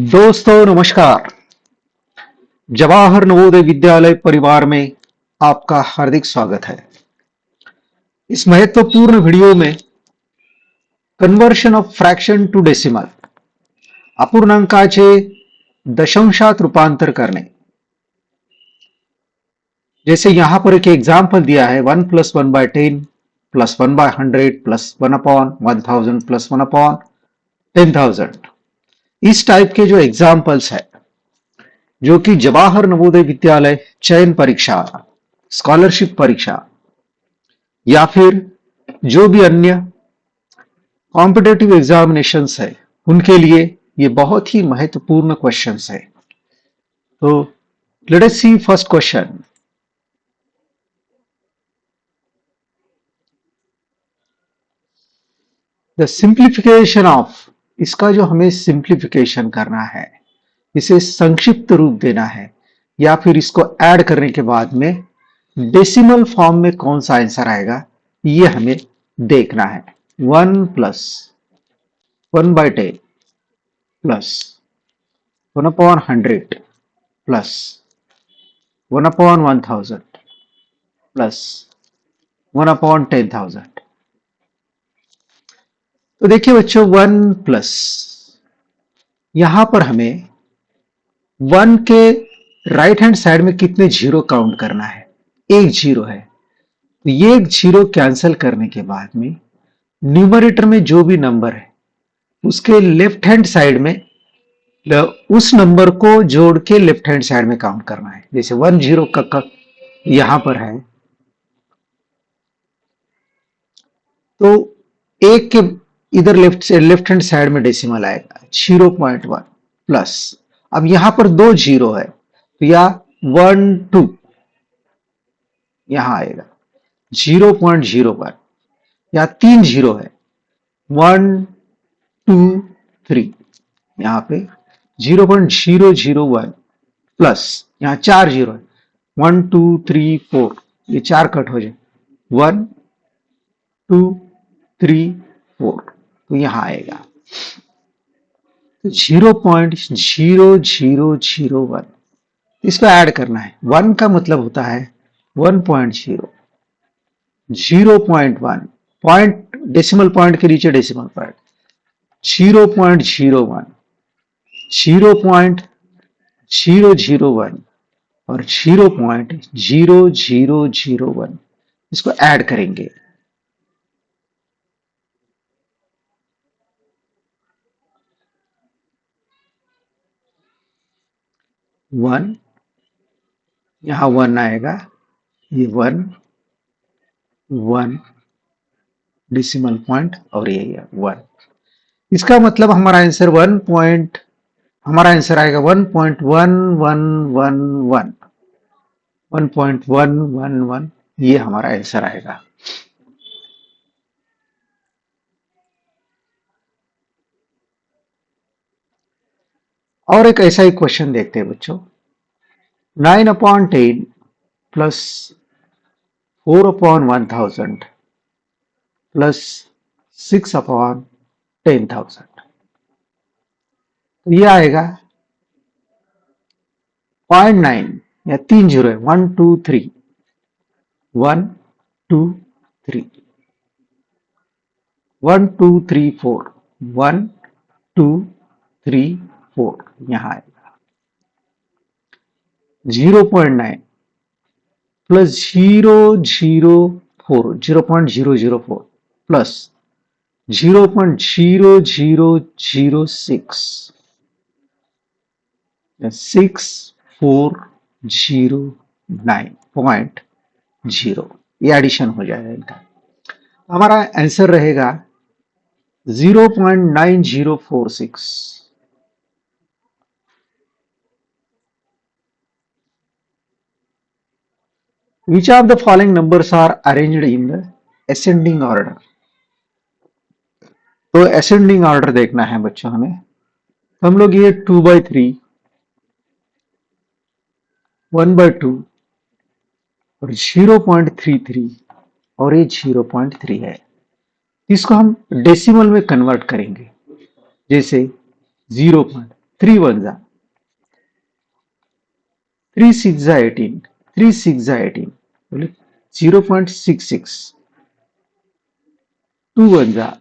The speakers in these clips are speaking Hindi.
दोस्तों नमस्कार। जवाहर नवोदय विद्यालय परिवार में आपका हार्दिक स्वागत है। इस महत्वपूर्ण वीडियो में conversion of fraction to decimal, अपूर्णांकाचे दशांशात रूपांतर करणे। जैसे यहां पर एक एग्जाम्पल दिया है 1 + 1/10 + 1/100 + 1/1000 + 1/10,000। इस टाइप के जो एग्जाम्पल्स है जो कि जवाहर नवोदय विद्यालय चयन परीक्षा, स्कॉलरशिप परीक्षा या फिर जो भी अन्य कॉम्पिटेटिव एग्जामिनेशंस है उनके लिए ये बहुत ही महत्वपूर्ण क्वेश्चंस है। तो let us see first question. The simplification of, इसका जो हमें सिंप्लीफिकेशन करना है, इसे संक्षिप्त रूप देना है या फिर इसको ऐड करने के बाद में डेसिमल फॉर्म में कौन सा आंसर आएगा ये हमें देखना है। 1 + 1/10 + 1/100 + 1/1000 + 1/10,000। तो देखिए बच्चों 1 प्लस, यहां पर हमें 1 के राइट हैंड साइड में कितने जीरो काउंट करना है, एक जीरो है। तो ये एक जीरो कैंसिल करने के बाद में न्यूमरेटर में जो भी नंबर है उसके लेफ्ट हैंड साइड में उस नंबर को जोड़ के लेफ्ट हैंड साइड में काउंट करना है। जैसे 1 0 का यहां पर है तो एक के इधर लेफ्ट हैंड साइड में डेसिमल आएगा 0.1 प्लस, अब यहां पर दो जीरो है तो या 1 2 यहां आएगा 0.01, या तीन जीरो है 1 2 3, यहां पे 0.001 प्लस, यहां चार जीरो है 1 2 3 4, ये चार कट हो जाए 1 2 3 4, तो यहां आएगा 0.0001। इसको ऐड करना है। 1 का मतलब होता है 1.0, 0.1 पॉइंट, डेसिमल पॉइंट के नीचे डेसिमल पॉइंट 0.01, 0.001 और 0.0001, इसको ऐड करेंगे। 1, यहां 1 आएगा, ये 1 1 डेसिमल पॉइंट और ये 1। इसका मतलब हमारा आंसर हमारा आंसर आएगा 1.1111, 1.111, ये हमारा आंसर आएगा। और एक ऐसा ही क्वेश्चन देखते हैं बच्चों। 9/10 प्लस 4/1000 प्लस 6/10,000, तो ये आएगा 0.9 या तीन जीरो है 1 2 3, 1 2 3, 1 2 3 4, 1 2 3 4, यहां आएगा 0.9 प्लस 0.004 प्लस 0.0006 6409.0, ये एडिशन हो जाएगा इनका। हमारा आंसर रहेगा 0.9046। Which of the following numbers are arranged in the ascending order? तो ascending order देखना है बच्चों हमें। हम लोग ये 2/3, 1/2 और 0.33 और ये 0.3 है। इसको हम डेसिमल में कन्वर्ट करेंगे, जैसे 0.3 वन जा 3 6 जा 18, 3 6 जा 18 बोले 0.66, 2 वन जा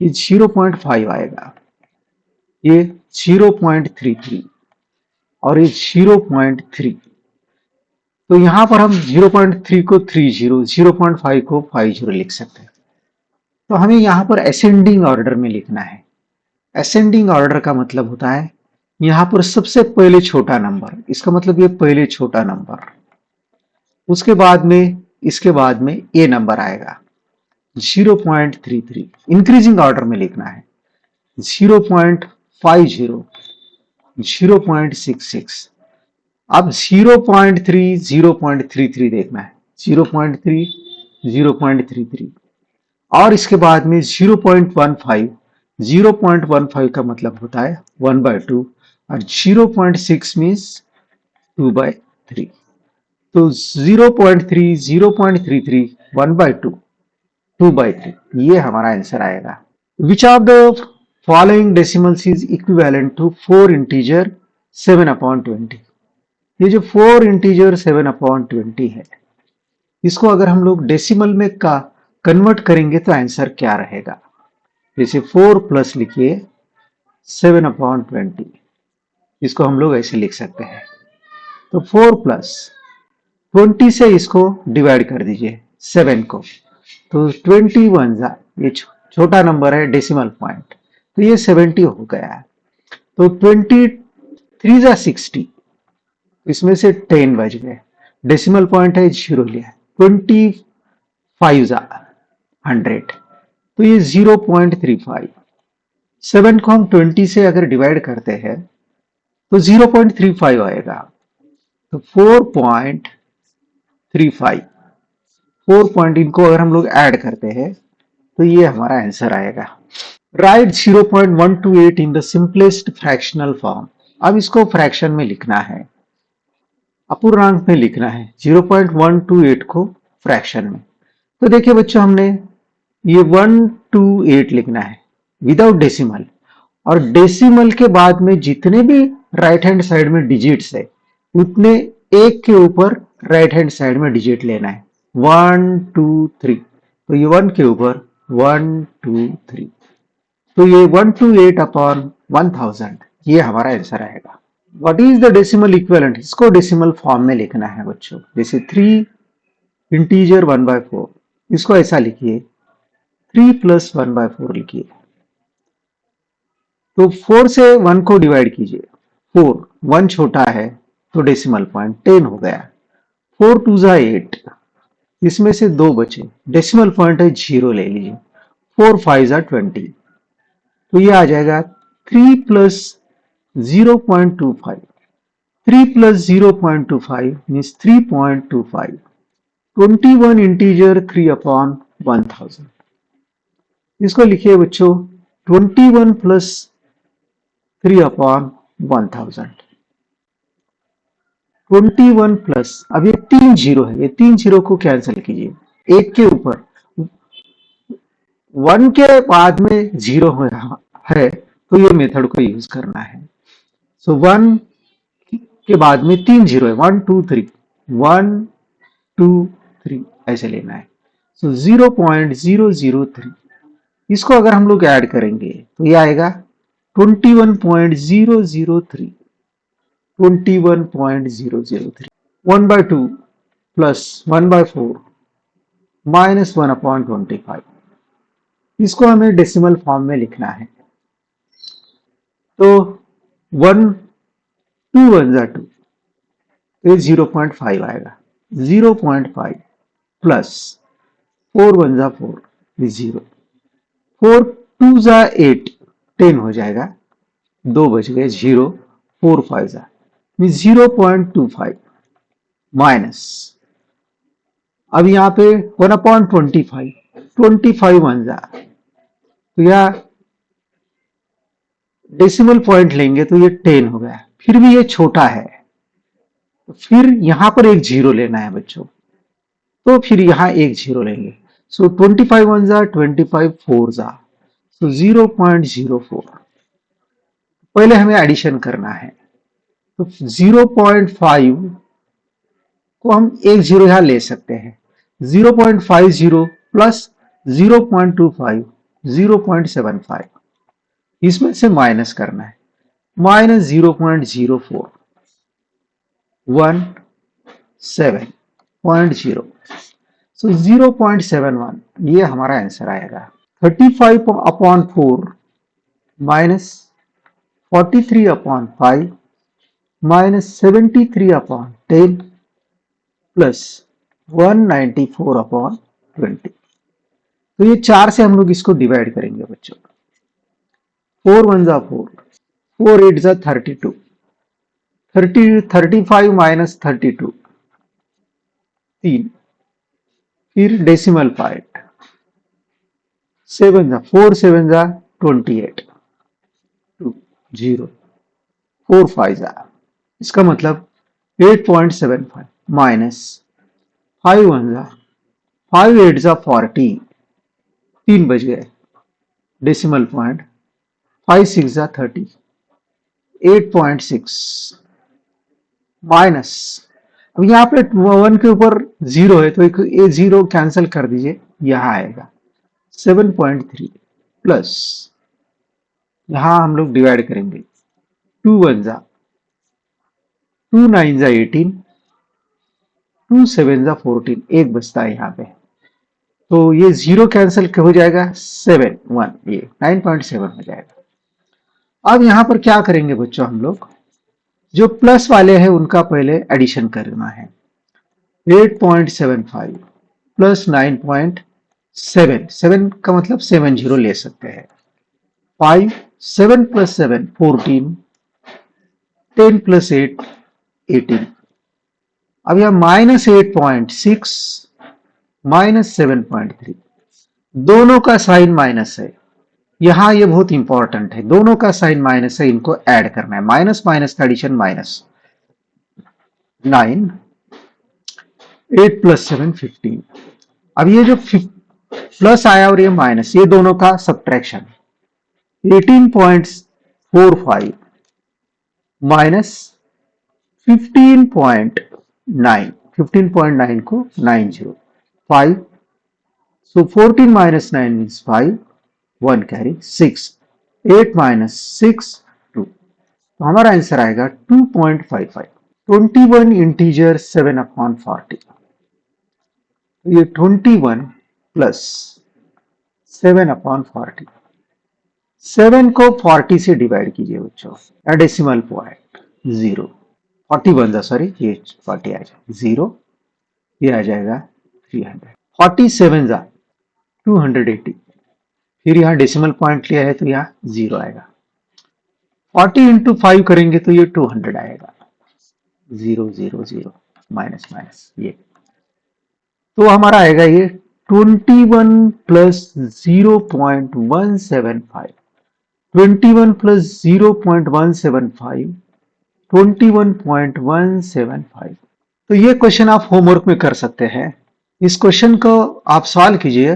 ये 0.5 आएगा, ये 0.33 और ये 0.3। तो यहां पर हम 0.3 को 30, 0.5 को 50 लिख सकते हैं। तो हमें यहां पर असेंडिंग ऑर्डर में लिखना है। असेंडिंग ऑर्डर का मतलब होता है यहां पर सबसे पहले छोटा नंबर, इसका मतलब ये पहले छोटा नंबर, उसके बाद में इसके बाद में ये नंबर आएगा 0.33। इंक्रीजिंग ऑर्डर में लिखना है 0.50, 0.66। अब 0.3, 0.33 देखना है, 0.3, 0.33 और इसके बाद में 0.15, 0.15 का मतलब होता है 1/2 और 0.6 मीन्स 2/3। तो 0.3, 0.33, 1/2, 2/3 ये हमारा आंसर आएगा। Which of the following decimals is equivalent to 4 integer 7/20। ये जो 4 इंटीजर 7/20 है, इसको अगर हम लोग डेसिमल में का कन्वर्ट करेंगे तो आंसर क्या रहेगा। जैसे 4 प्लस लिखिए 7/20, इसको हम लोग ऐसे लिख सकते हैं। तो 4 प्लस 20 से इसको डिवाइड कर दीजिए 7 को, तो 21 जा ये छोटा नंबर है डेसिमल पॉइंट, तो ये 70 हो गया है। तो 23 जा 60, इसमें से 10 बच गए, डेसिमल पॉइंट है 0 लिया। 25 जा 100, तो ये 0.35। 7 को हम 20 से अगर डिवाइड करते हैं तो 0.35 आएगा। तो 4.35, 4 पॉइंट इनको अगर हम लोग ऐड करते हैं तो ये हमारा आंसर आएगा। Right 0.128 in the simplest fractional form. अब इसको फ्रैक्शन में लिखना है, अपूर्णांक में लिखना है 0.128 को फ्रैक्शन में। तो देखिए बच्चों, हमने ये 128 लिखना है विदाउट डेसिमल, और डेसिमल के बाद में जितने भी राइट हैंड साइड में डिजिट्स है उतने एक के ऊपर राइट हैंड साइड में डिजिट लेना है 1 2 3। तो ये 1 के ऊपर 1 2 3, तो ये 128 अपॉन 1000 ये हमारा आंसर आएगा। What is the decimal equivalent, इसको डेसिमल फॉर्म में लिखना है बच्चों। जैसे 3 इंटीजर 1/4, इसको ऐसा लिखिए 3 प्लस 1/4 लिखिए। तो 4 से 1 को डिवाइड कीजिए, 4 1 छोटा है तो डेसिमल पॉइंट 10 हो गया। 4 2 जा 8, इसमें से 2 बचे, डेसिमल पॉइंट है 0 ले लीजिए। 4 5 जा 20, तो ये आ जाएगा 3 plus 0.25। 3 plus 0.25 means 3.25। 21 integer 3 upon 1000, इसको लिखिए बच्चों 21 प्लस 3 अपॉन 1000। 21 प्लस, अब ये 3 जीरो है, ये 3 जीरो को कैंसिल कीजिए, एक के ऊपर 1 के बाद में 0 है तो ये मेथड को यूज करना है। सो 1 के बाद में 3 जीरो है, 1 2 3, 1 2 3 ऐसे लेना है। सो 0.003, इसको अगर हम लोग ऐड करेंगे तो ये आएगा 21.003, 21.003। 1/2 प्लस 1/4 माइनस 1/25, इसको हमें डेसिमल फॉर्म में लिखना है। तो 1 2 1 जा 2, तो 0.5 आएगा। 0.5 प्लस 4 1 जा 4, 0। 4 2 जा 8, 10 हो जाएगा, 2 बच गए 0। 4 5 जा 0.25 माइनस, अब यहाँ पे 1/25, 25 1 जा, तो यह डेसिमल पॉइंट लेंगे तो ये 10 हो गया, फिर भी ये छोटा है, तो फिर यहां पर एक 0 लेना है बच्चों। तो फिर यहाँ एक जीरो लेंगे। सो 25 वन जा 25 फोर जा, सो 0.04। पहले हमें एडिशन करना है, तो 0.5 को हम एक जीरो यहां ले सकते हैं। 0.50 प्लस 0.25 0.75, इसमें से माइनस करना है। माइनस 0.04 17.0, सो 0.71 ये हमारा आंसर आएगा। 35 upon 4 minus 43 upon 5 minus 73 upon 10 plus 194 upon 20। तो ये 4 से हम लोग इसको डिवाइड करेंगे बच्चों। 4 वन जा 4, 4 एट जा 32, 35 माइनस 32 3, फिर डेसिमल पॉइंट 7 जा 4 7 जा 28 2 0 4 5 जा, इसका मतलब 8.75 माइनस 5 वन जा 5 एट जा 40, 3 बज गए, डेसिमल पॉइंट 5 6 जा 30, 8.6 माइनस, अब यहाँ पे 1 के ऊपर 0 है तो एक ये 0 कैंसिल कर दीजिए, यहाँ आएगा 7.3 प्लस, यहाँ हम लोग डिवाइड करेंगे। 2 वन जा 2 9 जा 18, 2 7 जा 14, एक बचता है यहाँ पे, तो ये 0 कैंसिल हो जाएगा 7 1, ये 9.7 हो जाएगा। अब यहाँ पर क्या करेंगे बच्चों, हम लोग जो प्लस वाले हैं उनका पहले एडिशन करना है। 8.75 प्लस 9.7, 7 का मतलब 70 ले सकते हैं। 5 7 प्लस 7 14, 10 प्लस 8 18। अब यह माइनस 8.6 माइनस 7.3, दोनों का साइन माइनस है। यहां ये बहुत इंपॉर्टेंट है, दोनों का साइन माइनस है, इनको ऐड करना है। माइनस माइनस का एडिशन माइनस 9, 8 प्लस 7 15। अब ये जो प्लस आया और ये माइनस, ये दोनों का सब्ट्रैक्शन 18.45 माइनस 15.9, 15.9 को 90 5, so 14 minus 9 means 5, 1 carry 6, 8 minus 6 2, तो हमारा आंसर आएगा 2.55। 21 इंटीजर 7 अपॉन 40, ये 21 प्लस 7 अपॉन 40, 7 को 40 से डिवाइड कीजिए बच्चों, डेसिमल पॉइंट 0, 40 बन जा, सॉरी ये 40 आ जाएगा 0, ये आ जाएगा 300, 47 जा 280, फिर यहाँ डेसिमल पॉइंट लिया है तो यहाँ 0 आएगा। 40 इंटू 5 करेंगे तो ये 200 आएगा, 0 0 0 माइनस माइनस, ये तो हमारा आएगा ये 21 प्लस 0.175, 21 प्लस 0.175, 21.175। तो ये क्वेश्चन आप होमवर्क में कर सकते हैं। इस क्वेश्चन को आप सॉल्व कीजिए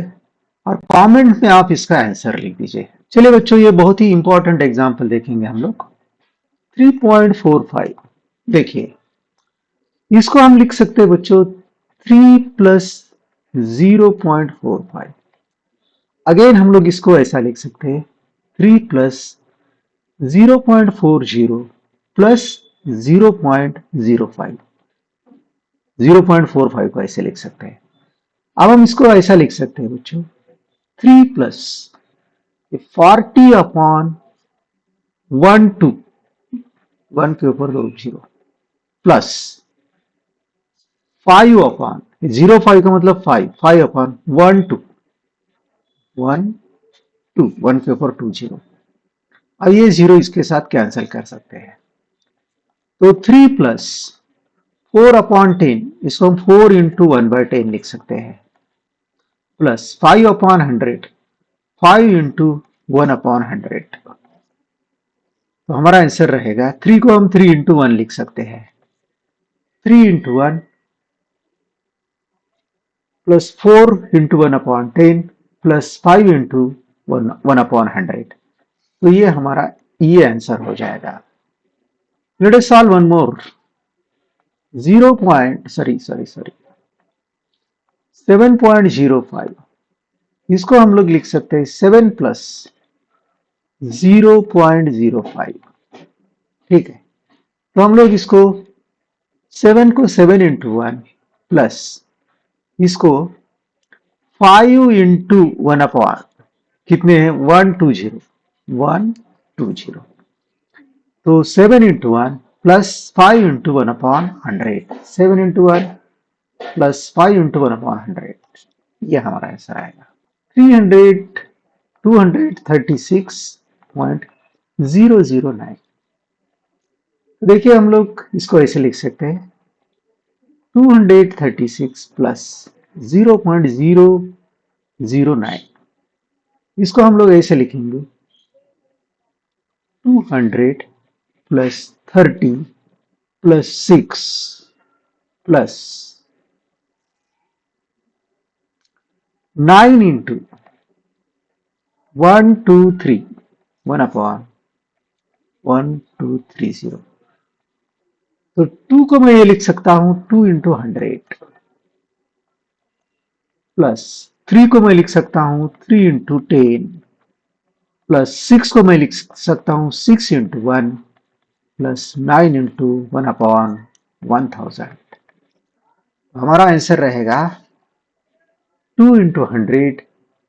और कमेंट में आप इसका आंसर लिख दीजिए। चलिए बच्चों, ये बहुत ही इंपॉर्टेंट एग्जांपल देखेंगे हम लोग। 3.45, देखिए इसको हम लिख सकते हैं बच्चों 3 प्लस 0.45। अगेन हम लोग इसको ऐसा लिख सकते हैं 3 प्लस 0.40 प्लस 0.05, 0.45 को ऐसे लिख सकते हैं। अब हम इसको ऐसा लिख सकते हैं बच्चों 3 प्लस 40 अपॉन 1 2, 1 के ऊपर 2 0 प्लस 5 अपॉन 0.5 का मतलब 5, 5 अपॉन 1 2, 1 2, 1 के ऊपर 2 0। अब ये 0 इसके साथ कैंसिल कर सकते हैं, तो 3 प्लस 4 अपॉन 10, इसको हम 4 इंटू 1/10 लिख सकते हैं, प्लस 5 अपॉन 100, 5 इंटू 1 अपॉन 100। तो हमारा आंसर रहेगा 3 को हम 3 इंटू 1 लिख सकते हैं, 3 into 1 plus 4 into 1/10 plus 5 into 1/100। तो ये हमारा ये आंसर हो जाएगा। Let us solve one more. 7.05, इसको हम लोग लिख सकते हैं 7 प्लस 0.05। ठीक है, तो हम लोग इसको 7 को 7 इंटू 1 प्लस इसको 5 इंटू 1/, कितने हैं 120। तो 7 into 1 plus 5 into 1/100, 7 into 1 plus 5 into 1/100, ये हमारा आंसर आएगा 236.009। देखिए हम लोग इसको ऐसे लिख सकते हैं 236 प्लस 0.009, इसको हम लोग ऐसे लिखेंगे 200 प्लस 30 प्लस 6 प्लस 9 इंटू 123 1/1230। तो 2 को मैं ये लिख सकता हूं 2 इंटू 100 प्लस 3 को मैं लिख सकता हूं 3 इंटू 10 प्लस 6 को मैं लिख सकता हूं 6 इंटू 1 प्लस 9 इंटू 1/1000। हमारा आंसर रहेगा 2 into 100,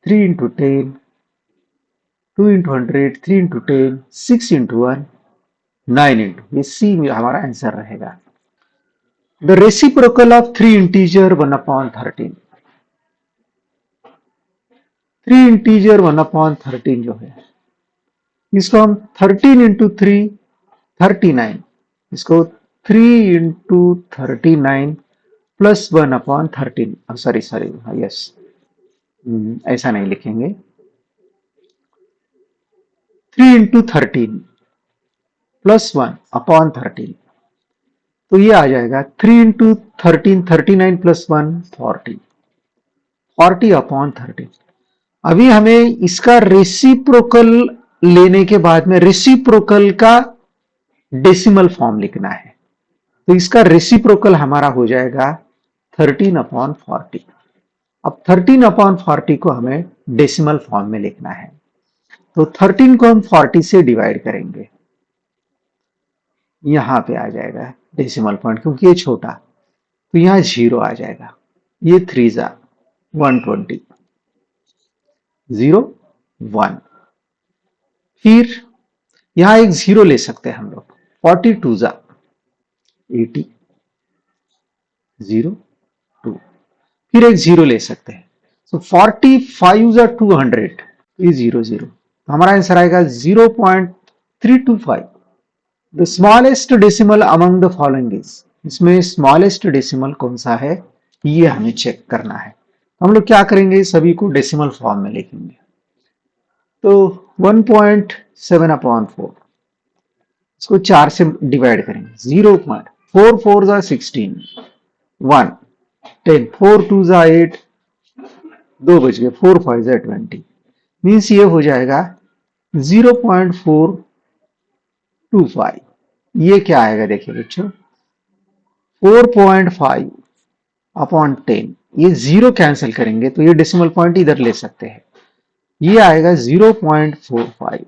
3 into 10, 2 into 100, 3 into 10, 6 into 1, 9 into, ये सी हमारा आंसर रहेगा। The reciprocal of 3 integer 1/13। 3 integer 1/13 जो है, इसको हम 13 इंटू 3 39, इसको 3 इंटू 39 प्लस 1/13, सॉरी यस, ऐसा नहीं लिखेंगे, 3 इंटू 13 प्लस 1/13, तो ये आ जाएगा 3 इंटू 13 39 प्लस 1 40/13। अभी हमें इसका रेसिप्रोकल लेने के बाद में रेसिप्रोकल का डेसिमल फॉर्म लिखना है, तो इसका रेसिप्रोकल हमारा हो जाएगा 13/40। अब 13/40 को हमें डेसिमल फॉर्म में लिखना है, तो 13 को हम 40 से डिवाइड करेंगे, यहां पे आ जाएगा डेसिमल पॉइंट, क्योंकि ये छोटा, तो यहां 0 आ जाएगा, ये 3 जा 120, 0 1, फिर यहां एक 0 ले सकते हैं हम लोग, 42 जा 80, 0 2, फिर एक 0 ले सकते हैं, so 45 जा 200, ये 0 0, हमारा आंसर आएगा 0.325। The smallest decimal among the following is, इसमें स्मॉलेस्ट डेसिमल कौन सा है ये हमें चेक करना है। हम लोग क्या करेंगे, सभी को डेसिमल फॉर्म में लिखेंगे, तो 1.7/4, इसको 4 से डिवाइड करेंगे, 0.4 4 जा 16, 1 10, 4 2 जा 8, 2 बच गए, 4 5 जा 20, मीन्स ये हो जाएगा 0.425। ये क्या आएगा देखिए बच्चों, 4.5/10, ये 0 कैंसिल करेंगे तो ये डेसिमल पॉइंट इधर ले सकते हैं, ये आएगा 0.45।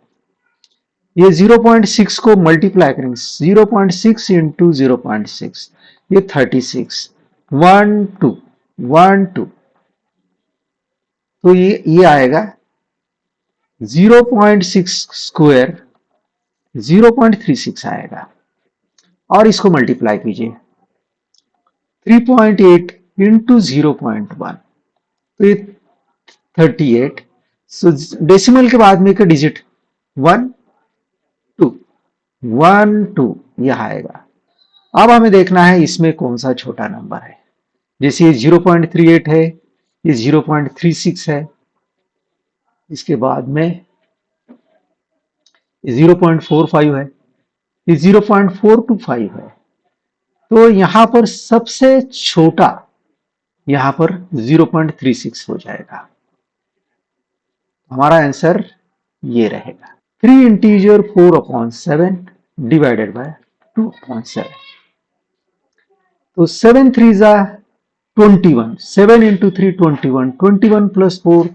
ये 0.6 को मल्टीप्लाई करेंगे, 0.6 इंटू 0.6, ये 36, 1 2 1 2, तो ये आएगा 0.6 स्क्वायर 0.36 आएगा, और इसको मल्टीप्लाई कीजिए 3.8 इंटू 0.1, तो ये 38, सो डेसिमल के बाद में एक डिजिट 1 2 1 2 यह आएगा। अब हमें देखना है इसमें कौन सा छोटा नंबर है, जैसे ये 0.38 है, ये 0.36 है, इसके बाद में 0.45 है, ये 0.425 है, तो यहां पर सबसे छोटा यहां पर 0.36 हो जाएगा। हमारा आंसर ये रहेगा 3 इंटीजर 4/7 डिवाइडेड बाय 2/7। तो 7 3 जा 21, 7 into 3 21, 21 plus 4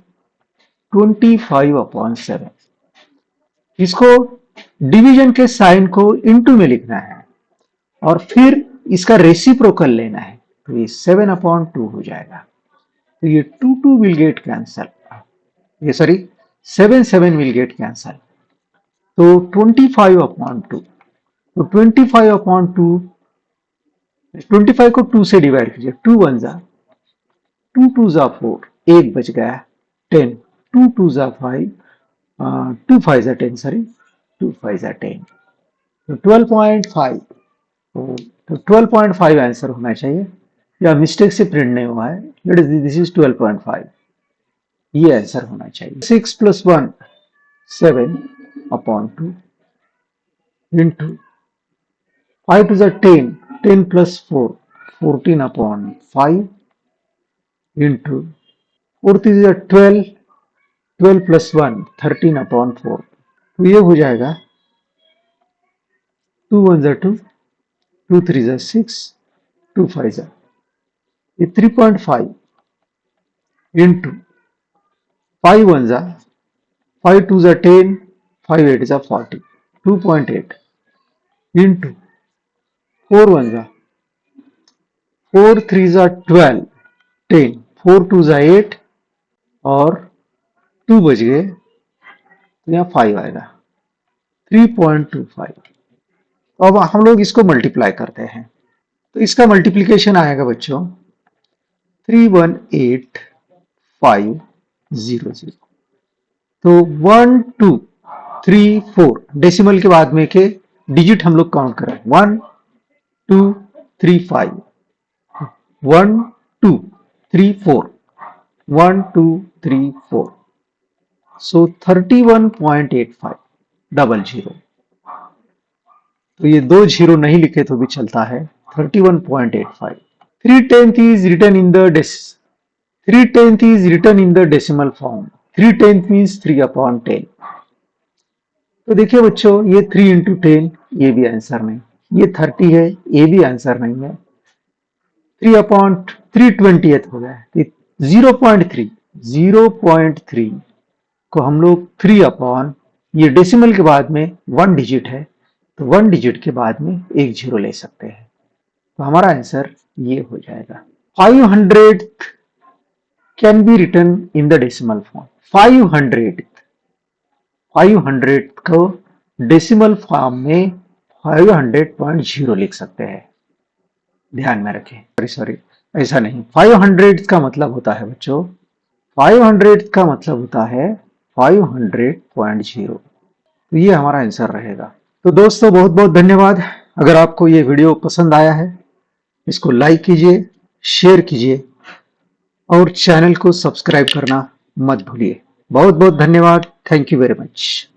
25/7। इसको डिवीजन के साइन को इनटू में लिखना है और फिर इसका रेसिप्रोकल लेना है, तो ये 7/2 हो जाएगा। तो ये 2 विल गेट कैंसल, ये सॉरी 7 विल गेट कैंसल। तो 25/2, तो 25/2, 25 को 2 से डिवाइड कीजिए, 2 1 जा 2 2 जा 4, 1 बच गया 10, 2 2 जा 5, 2 5 जा 10, सॉरी 2 5 जा 10, तो 12.5। तो 12.5 आंसर होना चाहिए, या मिस्टेक से प्रिंट नहीं हुआ है, दिस इज 12.5, ये आंसर होना चाहिए। 6 + 1 7/2 into 5 to the 10, 10 plus 4 14/5 into 4 to the 12, 12 plus 1 13/4। तो ये हो जाएगा 2 1 जा 2, 2 3 जा 6, 2 5 जा, ये 3.5 into 5 1 जा 5 2 जा 10, 5 8 जा 40, 2.8 into 4 1 जा 4 3 जा 12, 10, 4 2 जा 8 और 2 बच गए, तो यहाँ 5 आएगा 3.25। अब हम लोग इसको मल्टीप्लाई करते हैं, तो इसका मल्टीप्लीकेशन आएगा बच्चों 318,500। तो 1 2 3 4 डेसिमल के बाद में के डिजिट हम लोग काउंट करें, 1 2 3 5, 1 2 3 4, 1 2 3 4, सो 31.85 00। तो ये 2 0 नहीं लिखे तो भी चलता है, 31.85। 3/10 is written in the 3/10 is written in the decimal form. 3/10 means 3/10। तो देखिए बच्चों, ये 3 into 10, ये भी आंसर नहीं, ये 30 है, ये भी आंसर नहीं है, 3/320 हो गया। 0.3 को हम लोग 3/, ये डेसिमल के बाद में 1 डिजिट है, तो 1 डिजिट के बाद में एक 0 ले सकते हैं, तो हमारा आंसर ये हो जाएगा। 500 can be written in the decimal form. 500 को डेसिमल फॉर्म में 500.0 लिख सकते हैं, ध्यान में रखें। सॉरी ऐसा नहीं, 500 का मतलब होता है बच्चों, 500 का मतलब होता है 500.0। तो ये हमारा आंसर रहेगा। तो दोस्तों बहुत बहुत धन्यवाद। अगर आपको ये वीडियो पसंद आया है, इसको लाइक कीजिए, शेयर कीजिए और चैनल को सब्सक्राइब करना मत भूलिए। बहुत बहुत धन्यवाद। Thank you very much.